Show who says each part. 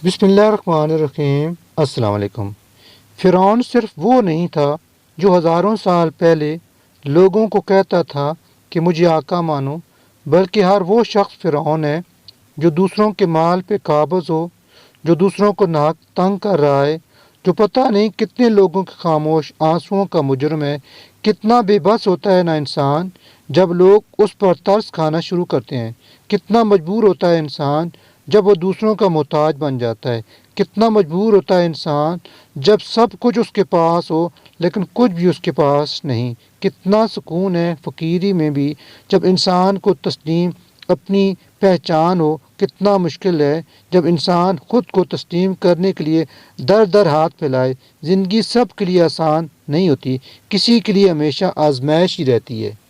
Speaker 1: بسم اللہ الرحمن الرحیم۔ السلام علیکم۔ فرعون صرف وہ نہیں تھا جو ہزاروں سال پہلے لوگوں کو کہتا تھا کہ مجھے آقا مانو، بلکہ ہر وہ شخص فرعون ہے جو دوسروں کے مال پہ قابض ہو، جو دوسروں کو ناک تنگ کر رہا ہے، جو پتہ نہیں کتنے لوگوں کے خاموش آنسوؤں کا مجرم ہے۔ کتنا بے بس ہوتا ہے نا انسان جب لوگ اس پر ترس کھانا شروع کرتے ہیں۔ کتنا مجبور ہوتا ہے انسان جب وہ دوسروں کا محتاج بن جاتا ہے۔ کتنا مجبور ہوتا ہے انسان جب سب کچھ اس کے پاس ہو لیکن کچھ بھی اس کے پاس نہیں۔ کتنا سکون ہے فقیری میں بھی جب انسان کو تسلیم اپنی پہچان ہو۔ کتنا مشکل ہے جب انسان خود کو تسلیم کرنے کے لیے در در ہاتھ پھیلائے۔ زندگی سب کے لیے آسان نہیں ہوتی، کسی کے لیے ہمیشہ آزمائش ہی رہتی ہے۔